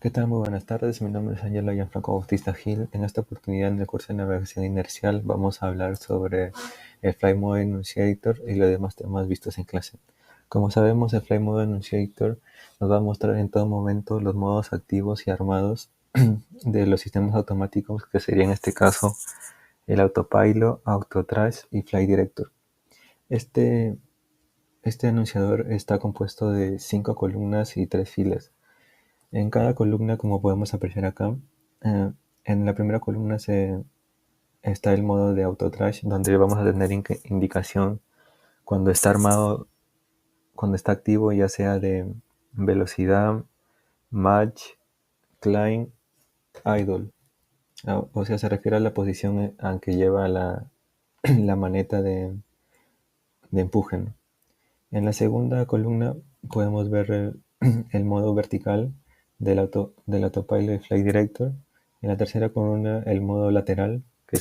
¿Qué tal? Muy buenas tardes. Mi nombre es Angelo Gianfranco Bautista Gil. En esta oportunidad, en el curso de navegación inercial, vamos a hablar sobre el Flight Mode Enunciator y los demás temas vistos en clase. Como sabemos, el Flight Mode Enunciator nos va a mostrar en todo momento los modos activos y armados de los sistemas automáticos, que sería en este caso el Autopilot, Autotrash y Flight Director. Este enunciador está compuesto de 5 columnas y 3 filas. En cada columna, como podemos apreciar acá, eh, en la primera columna está el modo de autotrash, donde vamos a tener indicación cuando está armado, cuando está activo, ya sea de velocidad, match, climb, idle. O sea, se refiere a la posición a que lleva la maneta de empuje, ¿no? En la segunda columna podemos ver el modo vertical del Autopilot y Flight Director. En la tercera columna el modo lateral, que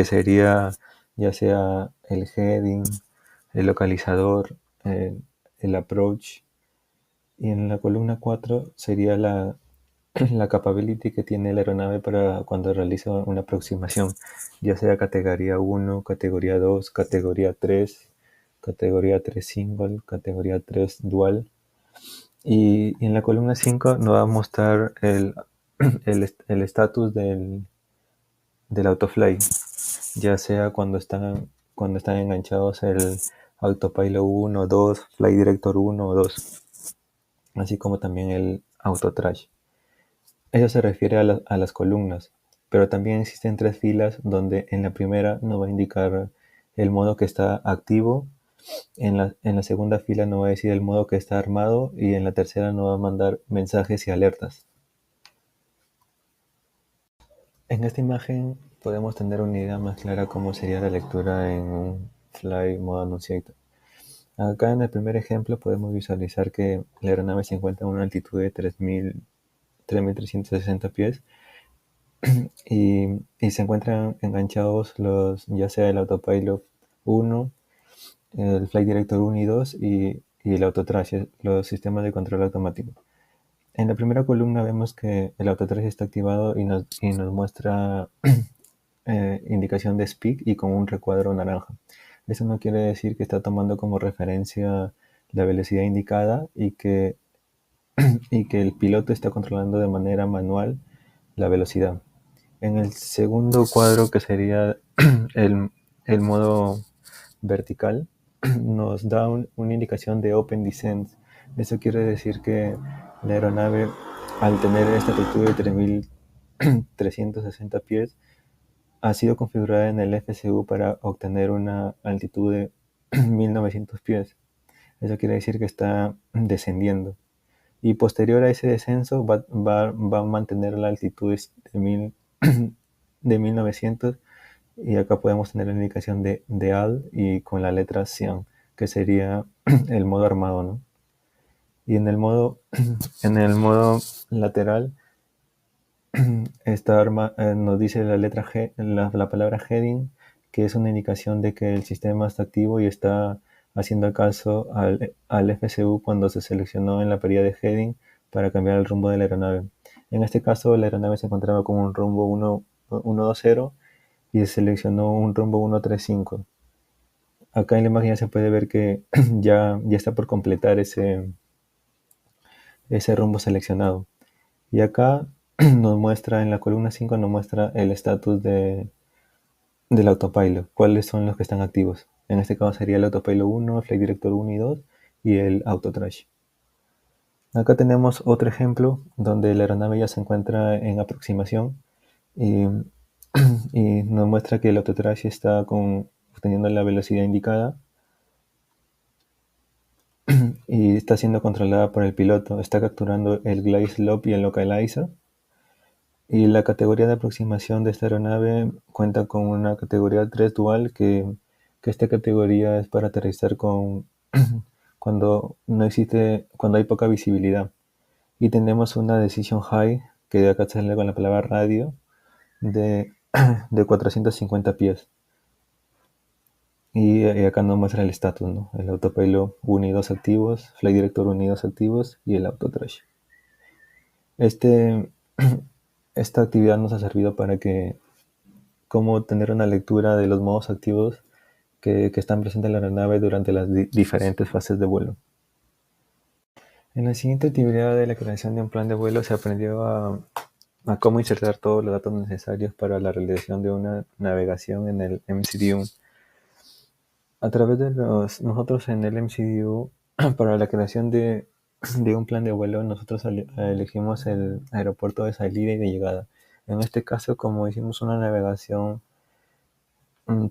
sería ya sea el heading, el localizador, el approach. Y en la columna 4 sería la capability que tiene la aeronave para cuando realiza una aproximación, ya sea categoría 1, categoría 2, categoría 3 single, categoría 3 dual. Y en la columna 5 nos va a mostrar el estatus del autofly, ya sea cuando están enganchados el Autopilot 1, 2, Flight Director 1 o 2, así como también el Autotrash. Eso se refiere a las columnas, pero también existen 3 filas donde en la primera nos va a indicar el modo que está activo, en la segunda fila nos va a decir el modo que está armado y en la tercera nos va a mandar mensajes y alertas. En esta imagen podemos tener una idea más clara cómo sería la lectura en un Flight Mode Annunciator. Acá en el primer ejemplo podemos visualizar que la aeronave se encuentra a una altitud de 3.360 pies y se encuentran enganchados ya sea el Autopilot 1, el Flight Director 1 y 2 y el Autotrash, los sistemas de control automático. En la primera columna vemos que el Autotrash está activado y nos muestra indicación de speed y con un recuadro naranja. Eso no quiere decir que está tomando como referencia la velocidad indicada y que el piloto está controlando de manera manual la velocidad. En el segundo cuadro, que sería el, el modo vertical, nos da una indicación de Open Descent. Eso quiere decir que la aeronave, al tener esta altitud de 3.360 pies, ha sido configurada en el FCU para obtener una altitud de 1.900 pies. Eso quiere decir que está descendiendo. Y posterior a ese descenso va a mantener la altitud de 1900, y acá podemos tener la indicación de AL y con la letra CIAN, que sería el modo armado, ¿no? Y en el modo lateral nos dice la letra G, la palabra heading, que es una indicación de que el sistema está activo y está haciendo caso al FCU cuando se seleccionó en la parrilla de heading para cambiar el rumbo de la aeronave. En este caso, la aeronave se encontraba con un rumbo 120 y se seleccionó un rumbo 135. Acá en la imagen ya se puede ver que ya está por completar ese rumbo seleccionado. Y acá nos muestra, en la columna 5, nos muestra el estatus del autopilot, cuáles son los que están activos. En este caso sería el Autopilot 1, el Flight Director 1 y 2 y el Autotrash. Acá tenemos otro ejemplo donde la aeronave ya se encuentra en aproximación y, y nos muestra que el Autotrash está obteniendo la velocidad indicada y está siendo controlada por el piloto. Está capturando el glide slope y el localizer. Y la categoría de aproximación de esta aeronave cuenta con una categoría 3 dual, que esta categoría es para aterrizar cuando hay poca visibilidad. Y tenemos una Decision High, que de acá sale con la palabra radio, de, de 450 pies. Y acá nos muestra el estatus, ¿no? El Autopilot 1 y 2 activos, Flight Director 1 y 2 activos y el Autotrash. Este, esta actividad nos ha servido para cómo tener una lectura de los modos activos que están presentes en la aeronave durante las diferentes fases de vuelo. En la siguiente actividad de la creación de un plan de vuelo se aprendió a cómo insertar todos los datos necesarios para la realización de una navegación en el MCDU. A través de nosotros en el MCDU, para la creación de un plan de vuelo, nosotros elegimos el aeropuerto de salida y de llegada. En este caso, como hicimos una navegación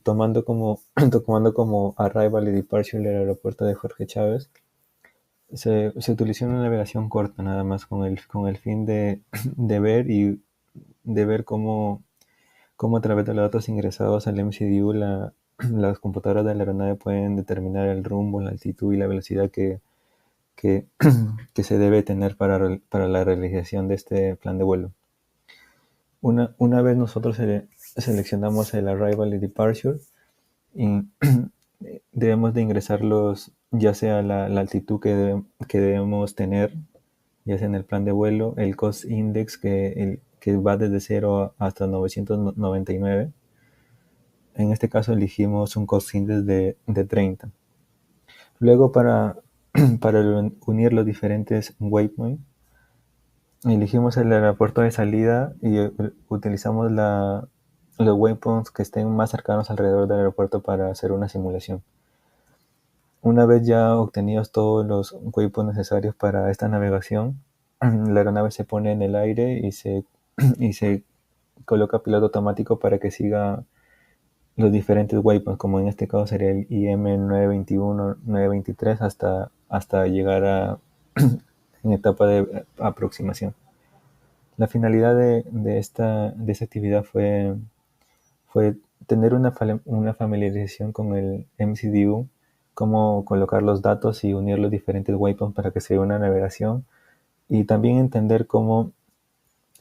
tomando como arrival y departure el aeropuerto de Jorge Chávez, se utilizó una navegación corta nada más con el fin de ver y de ver cómo a través de los datos ingresados al MCDU las computadoras de la aeronave pueden determinar el rumbo, la altitud y la velocidad que, que se debe tener para la realización de este plan de vuelo. Una vez nosotros seleccionamos el arrival y departure, y debemos de ingresar ya sea la altitud que debemos tener, ya sea en el plan de vuelo, el cost index que va desde 0 hasta 999. En este caso elegimos un cost index de 30. Luego para unir los diferentes waypoints, elegimos el aeropuerto de salida y utilizamos los waypoints que estén más cercanos alrededor del aeropuerto para hacer una simulación. Una vez ya obtenidos todos los waypoints necesarios para esta navegación, la aeronave se pone en el aire y se coloca piloto automático para que siga los diferentes waypoints, como en este caso sería el IM 921, 923 hasta llegar en etapa de aproximación. La finalidad de esta actividad fue tener una familiarización con el MCDU, cómo colocar los datos y unir los diferentes waypoints para que sea una navegación, y también entender cómo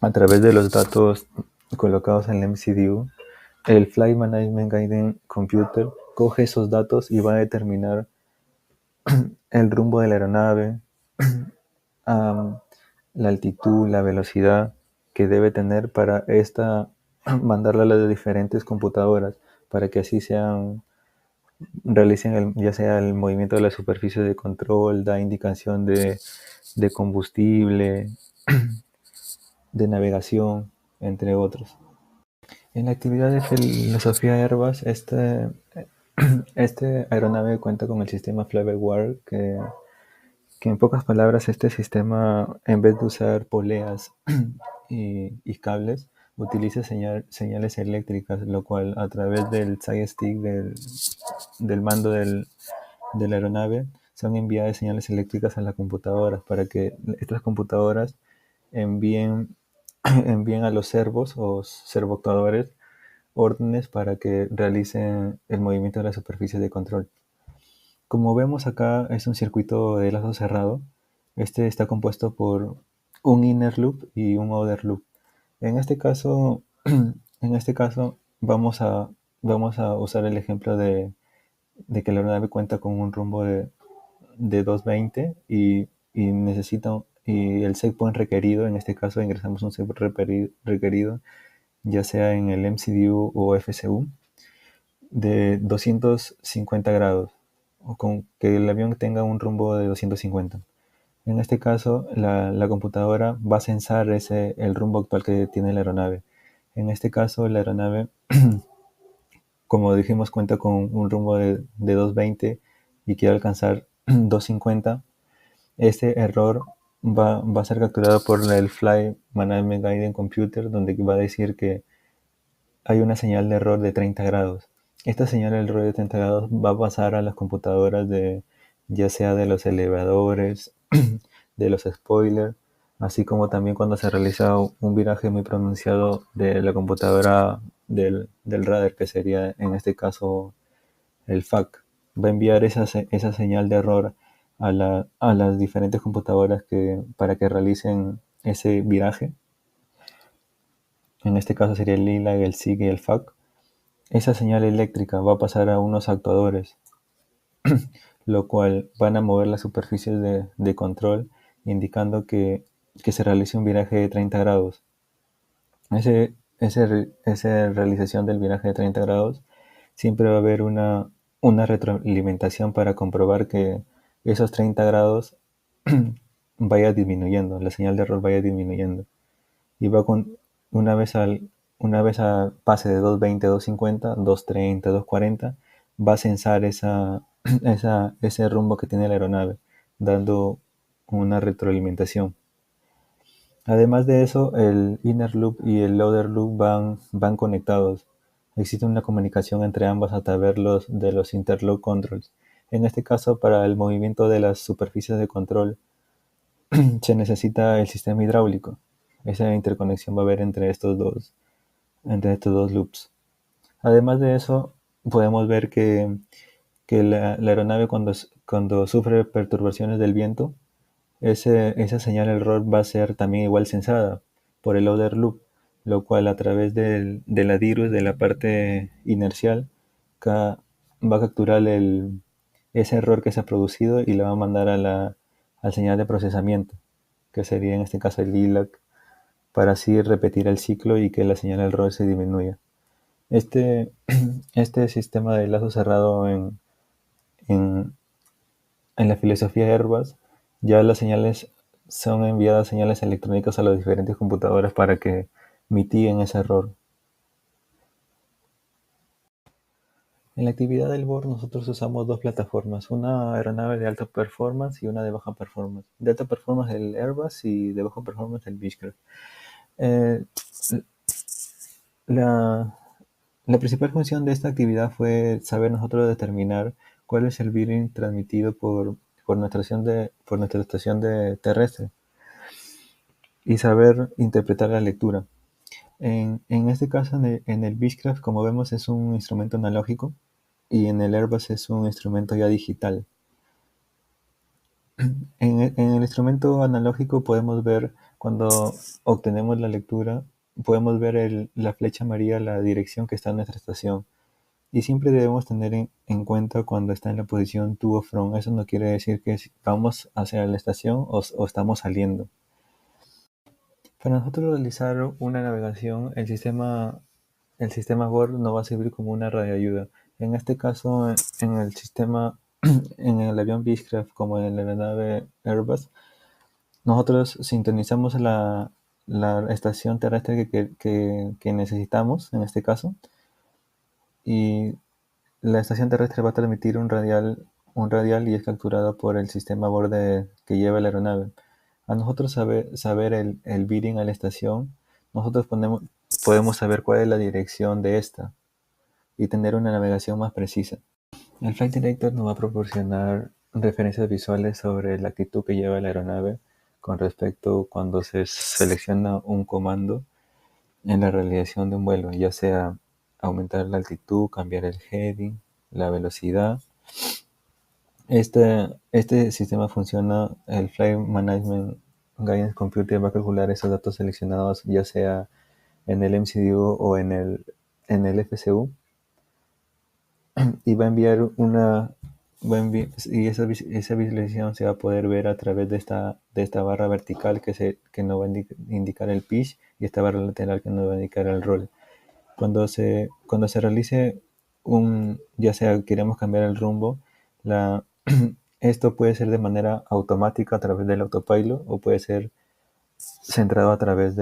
a través de los datos colocados en el MCDU, el Flight Management Guidance Computer coge esos datos y va a determinar el rumbo de la aeronave, la altitud, la velocidad que debe tener para mandarla a las diferentes computadoras para que así realicen ya sea el movimiento de la superficie de control, da indicación de combustible, de navegación, entre otros. En la actividad de filosofía Airbus, este aeronave cuenta con el sistema Fly-by-Wire, que en pocas palabras este sistema, en vez de usar poleas y cables, utiliza señales eléctricas, lo cual a través del side stick del mando de la aeronave son enviadas señales eléctricas a las computadoras para que estas computadoras envíen, envíen a los servos o servoactuadores órdenes para que realicen el movimiento de la superficie de control. Como vemos acá, es un circuito de lazo cerrado. Este está compuesto por un inner loop y un outer loop. En este caso, vamos a usar el ejemplo de que la aeronave cuenta con un rumbo de 220 y el set point requerido. En este caso ingresamos un set requerido, ya sea en el MCDU o FCU, de 250 grados, o con que el avión tenga un rumbo de 250. En este caso, la computadora va a censar el rumbo actual que tiene la aeronave. En este caso, la aeronave, como dijimos, cuenta con un rumbo de 220 y quiere alcanzar 250. Este error va a ser capturado por el Flight Management Guidance Computer, donde va a decir que hay una señal de error de 30 grados. Esta señal de error de 30 grados va a pasar a las computadoras ya sea de los elevadores, de los spoilers, así como también cuando se realiza un viraje muy pronunciado de la computadora del radar, que sería en este caso el FAC. Va a enviar esa señal de error a las diferentes computadoras para que realicen ese viraje. En este caso sería el LILAC, el SIG y el FAC. Esa señal eléctrica va a pasar a unos actuadores, lo cual van a mover las superficies de control, indicando que que se realice un viraje de 30 grados. Esa realización del viraje de 30 grados siempre va a haber una retroalimentación para comprobar que esos 30 grados vaya disminuyendo, la señal de error vaya disminuyendo. Y va con, una vez al, una vez a pase de 220, 250, 230, 240, va a censar ese rumbo que tiene la aeronave, dando una retroalimentación. Además de eso, el inner loop y el outer loop van conectados. Existe una comunicación entre ambos a través de los interlock controls. En este caso, para el movimiento de las superficies de control, se necesita el sistema hidráulico. Esa interconexión va a haber entre estos dos loops. Además de eso, podemos ver que la aeronave cuando sufre perturbaciones del viento, esa señal error va a ser también igual censada por el outer loop, lo cual a través de la DIRUS, de la parte inercial, va a capturar ese error que se ha producido y la va a mandar al señal de procesamiento, que sería en este caso el ILAC, para así repetir el ciclo y que la señal error se disminuya. Este, este sistema de lazo cerrado en, en la filosofía Airbus, ya las señales son enviadas señales electrónicas a las diferentes computadoras para que mitiguen ese error. En la actividad del board nosotros usamos dos plataformas, una aeronave de alta performance y una de baja performance. De alta performance el Airbus y de baja performance el Beechcraft. Eh, la, la principal función de esta actividad fue saber nosotros determinar cuál es el bearing transmitido por nuestra estación de terrestre y saber interpretar la lectura. En este caso, en el Beechcraft, como vemos, es un instrumento analógico y en el Airbus es un instrumento ya digital. En el instrumento analógico podemos ver cuando obtenemos la lectura, podemos ver la flecha amarilla, la dirección que está en nuestra estación. Y siempre debemos tener en cuenta cuando está en la posición to o from. Eso no quiere decir que vamos hacia la estación o estamos saliendo. Para nosotros realizar una navegación, el sistema Word nos va a servir como una radioayuda. En este caso, en el sistema, en el avión Beechcraft como en la aeronave Airbus, nosotros sintonizamos la estación terrestre que necesitamos, en este caso, y la estación terrestre va a transmitir un radial y es capturado por el sistema a bordo que lleva la aeronave. A nosotros saber el bearing a la estación, nosotros podemos saber cuál es la dirección de esta y tener una navegación más precisa. El Flight Director nos va a proporcionar referencias visuales sobre la actitud que lleva la aeronave con respecto cuando se selecciona un comando en la realización de un vuelo, ya sea aumentar la altitud, cambiar el heading, la velocidad. Este sistema funciona, el Flight Management Guidance Computer va a calcular esos datos seleccionados ya sea en el MCDU o en el FCU y va a enviar y esa visualización se va a poder ver a través de esta barra vertical que nos va a indicar el pitch y esta barra lateral que nos va a indicar el roll. Cuando se realice ya sea queremos cambiar el rumbo, esto puede ser de manera automática a través del autopilot o puede ser centrado a través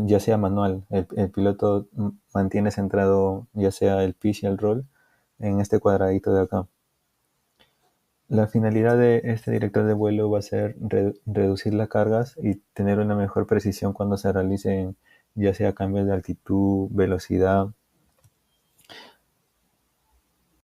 ya sea manual. El piloto mantiene centrado ya sea el pitch y el roll en este cuadradito de acá. La finalidad de este director de vuelo va a ser reducir las cargas y tener una mejor precisión cuando se realicen ya sea cambios de altitud, velocidad